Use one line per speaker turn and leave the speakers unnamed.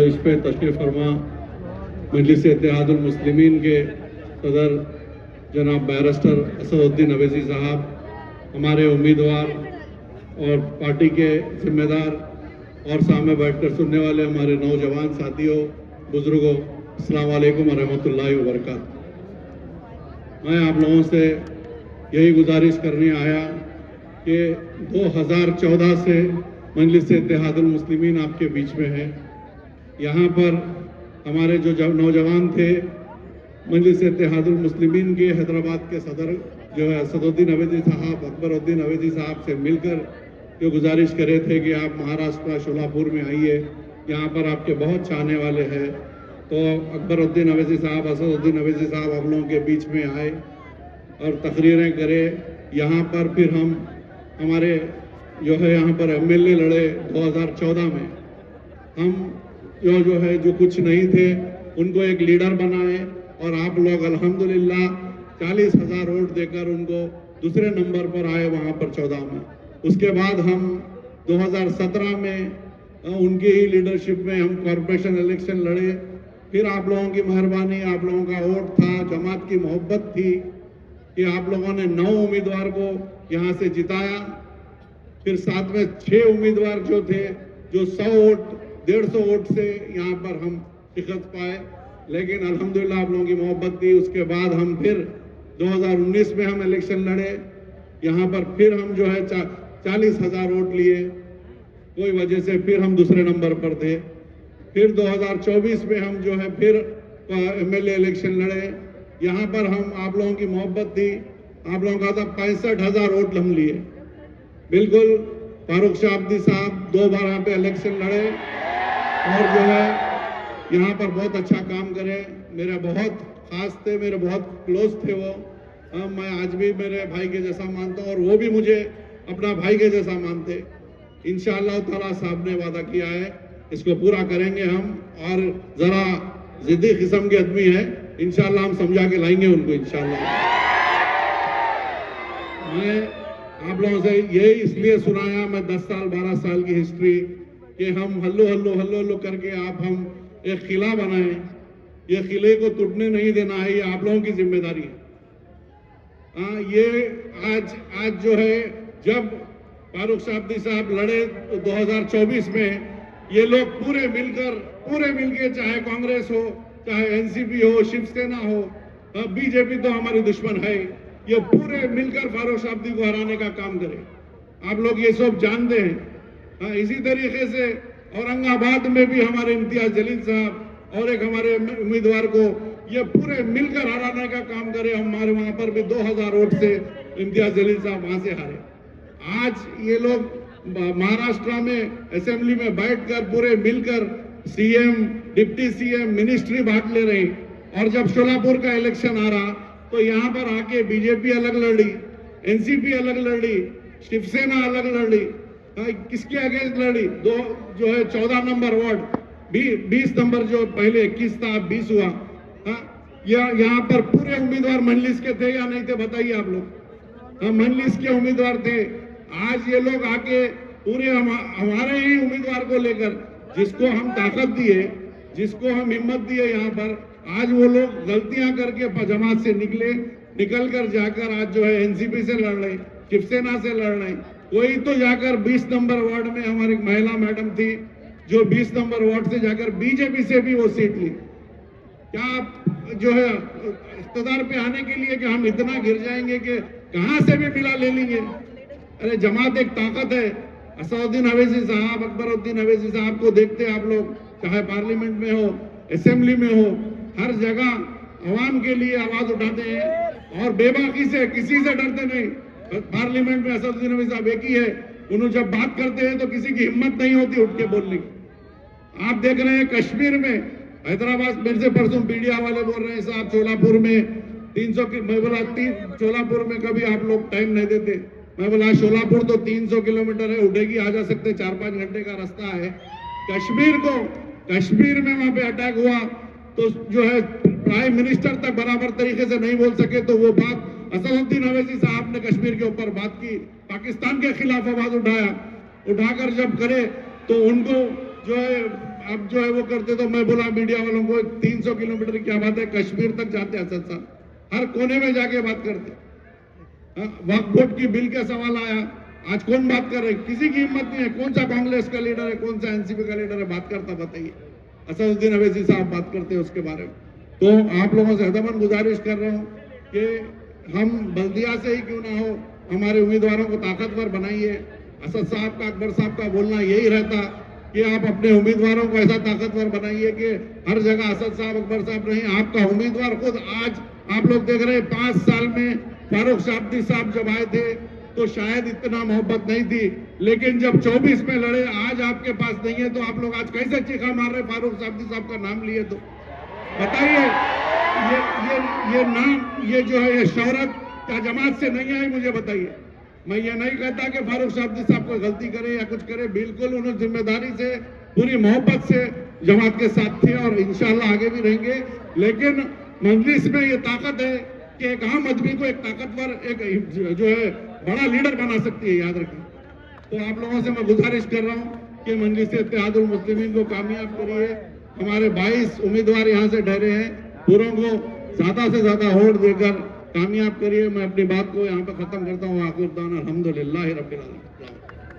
इस पे तशरीफ़ फरमा मजलिस इत्तेहादुल मुस्लिमीन के सदर जनाब बैरिस्टर असदुद्दीन अवैसी साहब, हमारे उम्मीदवार और पार्टी के जिम्मेदार और सामने बैठकर सुनने वाले हमारे नौजवान साथियों, बुजुर्गों, अस्सलाम वालेकुम व रहमतुल्लाहि व बरकातहू। मैं आप लोगों से यही गुजारिश करने आया कि 2014 से मजलिस इत्तेहादुल मुस्लिमीन आपके बीच में है। यहाँ पर हमारे जो नौजवान थे मजलिस इत्तेहादुल मुस्लिमीन के हैदराबाद के सदर जो है असदुद्दीन अवैसी साहब, अकबरुद्दीन अवैसी साहब से मिलकर जो गुजारिश करे थे कि आप महाराष्ट्र शोलापुर में आइए, यहाँ पर आपके बहुत चाहने वाले हैं। तो अकबरुद्दीन अवैसी साहब, असदुद्दीन अवैसी साहब आप लोगों के बीच में आए और तकरीरें करे। यहाँ पर फिर हम हमारे जो है यहाँ पर MLA लड़े 2014 में। हम जो है जो कुछ नहीं थे उनको एक लीडर बनाए और आप लोग अल्हम्दुलिल्लाह 40,000 वोट देकर उनको दूसरे नंबर पर आए वहाँ पर 14 में। उसके बाद हम 2017 में उनकी ही लीडरशिप में हम कॉरपोरेशन इलेक्शन लड़े। फिर आप लोगों की मेहरबानी, आप लोगों का वोट था, जमात की मोहब्बत थी कि आप लोगों ने 9 उम्मीदवार को यहाँ से जिताया। फिर साथ में 6 उम्मीदवार जो थे जो 100 वोट 150 वोट से यहाँ पर हम शिकस्त पाए, लेकिन अल्हम्दुलिल्लाह आप लोगों की मोहब्बत थी। उसके बाद हम फिर 2019 में हम इलेक्शन लड़े, यहाँ पर फिर हम जो है 40,000 वोट लिए, कोई वजह से फिर हम दूसरे नंबर पर थे। फिर 2024 में हम जो है फिर MLA इलेक्शन लड़े, यहाँ पर हम आप लोगों की मोहब्बत थी, आप लोगों का था 65,000 वोट हम लिए। बिल्कुल फारूक शाह अब्दी साहब 2 बार यहाँ पे इलेक्शन लड़े और जो है यहाँ पर बहुत अच्छा काम करे। मेरे बहुत खास थे, मेरे बहुत क्लोज थे वो। मैं आज भी मेरे भाई के जैसा मानता हूँ और वो भी मुझे अपना भाई के जैसा मानते। इंशाअल्लाह ताला साहब ने वादा किया है, इसको पूरा करेंगे हम। और जरा जिद्दी किस्म के आदमी है, इंशाअल्लाह हम समझा के लाएंगे उनको इंशाअल्लाह। मैं आप लोगों से यही इसलिए सुनाया, मैं 10 साल 12 साल की हिस्ट्री कि हम हल्लो हल्लो हल्लो हल्लो करके हम एक किला बनाए। ये किले को टूटने नहीं देना है, ये आप लोगों की जिम्मेदारी है। ये आज जो है जब फारूक साहब लड़े तो 2024 में ये लोग पूरे मिलकर चाहे कांग्रेस हो, चाहे NCP हो, शिवसेना हो, BJP तो हमारी दुश्मन है, ये पूरे मिलकर फारूक साहब को हराने का काम करे। आप लोग ये सब जानते हैं। इसी तरीके से औरंगाबाद में भी हमारे इम्तियाज जलील साहब और एक हमारे उम्मीदवार को ये पूरे मिलकर हराने का काम करे। हमारे वहां पर भी 2000 वोट से इम्तियाज जलील साहब वहां से हारे। आज ये लोग महाराष्ट्र में असेंबली में बैठकर पूरे मिलकर CM, डिप्टी CM, मिनिस्ट्री बांट ले रहे। और जब शोलापुर का इलेक्शन आ रहा तो यहाँ पर आके BJP अलग लड़ी, NCP अलग लड़ी, शिवसेना अलग लड़ी। किसके अगेंस्ट लड़ी? जो है 14 नंबर वार्ड, 20 नंबर जो पहले 21 था, 20 हुआ। यहाँ पर पूरे उम्मीदवार मंजलिस के थे या नहीं थे बताइए आप लोग? मंजलिस के उम्मीदवार थे। आज ये लोग आके पूरे हमारे ही उम्मीदवार को लेकर, जिसको हम ताकत दिए, जिसको हम हिम्मत दिए, यहाँ पर आज वो लोग गलतियां करके जमात से निकल कर जाकर आज जो है NCP से लड़ रहे, शिवसेना से लड़ रहे। कोई तो जाकर 20 नंबर वार्ड में हमारी महिला मैडम थी जो 20 नंबर वार्ड से जाकर BJP से भी वो सीट ली। क्या आप जो है इख्तिदार पे आने के लिए कि हम इतना गिर जाएंगे कि कहां से भी मिला ले लेंगे? अरे जमात एक ताकत है। असदुद्दीन अवैसी साहब, अकबरुद्दीन अवैसी साहब को देखते आप लोग, चाहे पार्लियामेंट में हो, असेंबली में हो, हर जगह अवाम के लिए आवाज उठाते हैं और बेबाकी से किसी से डरते नहीं। पार्लियामेंट में असदुद्दीन अवैसी साहब एक ही है, उन्होंने जब बात करते हैं तो किसी की हिम्मत नहीं होती उठ के बोलने की। आप देख रहे हैं कश्मीर में, हैदराबाद, मेरे से परसों मीडिया वाले बोल रहे हैं साहब शोलापुर में 300 की, मैं बोला शोलापुर में कभी आप लोग टाइम नहीं देते। मैं बोला शोलापुर तो 300 किलोमीटर है, उठेगी आ जा सकते, 4-5 घंटे का रास्ता है। कश्मीर में वहां पे अटैक हुआ तो जो है प्राइम मिनिस्टर तक बराबर तरीके से नहीं बोल सके, तो वो बात असदुद्दीन अवैसी साहब ने कश्मीर के ऊपर बात की, पाकिस्तान के खिलाफ आवाज उठाकर जब करे तो उनको जो है अब जो है वो करते, तो मैं बोला मीडिया वालों को 300 किलोमीटर की क्या बात है, कश्मीर तक जाते असद साहब, हर कोने में जाके बात करते। वक्फ बोर्ड की बिल का सवाल आया, आज कौन बात कर रहे, किसी की हिम्मत नहीं है। कौन सा कांग्रेस का लीडर है, कौन सा एनसीपी का लीडर है बात करता, बताइए। असदुद्दीन अवैसी साहब बात करते हैं उसके बारे में। तो आप लोगों से हदमन गुजारिश कर रहा हूं कि हम बल्दिया से ही क्यों ना हो, हमारे उम्मीदवारों को ताकतवर बनाइए। असद साहब का, अकबर साहब का बोलना यही रहता कि आप अपने उम्मीदवारों को ऐसा ताकतवर बनाइए कि हर जगह असद साहब, अकबर साहब नहीं, आपका उम्मीदवार खुद। आज आप लोग देख रहे हैं 5 साल में फारूक शाब्दी साहब जब आए थे तो शायद इतना मोहब्बत नहीं थी, लेकिन जब 24 में लड़े, आज आपके पास नहीं है, तो आप लोग आज कैसे चीखा मार रहे फारूक शाब्दी साहब का नाम लिए? तो बताइए, ये नाम, ये जो है ये शौहरत क्या जमात से नहीं आई? मुझे बताइए। मैं ये नहीं कहता कि फारूक शाब्दी साहब कोई गलती करे या कुछ करे, बिल्कुल उन्होंने जिम्मेदारी से, पूरी मोहब्बत से जमात के साथ थे और इंशाल्लाह आगे भी रहेंगे। लेकिन मजलिस में ये ताकत है कि एक आम आदमी को एक ताकतवर, एक जो है बड़ा लीडर बना सकती है, याद रखें। तो आप लोगों से मैं गुजारिश कर रहा हूं कि मजलिस इत्तेहादुल मुस्लिमीन को कामयाब करिए। हमारे 22 उम्मीदवार यहाँ से ठहरे हैं, पूरों को ज्यादा से ज्यादा वोट देकर कामयाब करिए। मैं अपनी बात को यहाँ पे खत्म करता हूँ। आखिर दाना अल्हम्दुलिल्लाह रब्बिल आलमीन।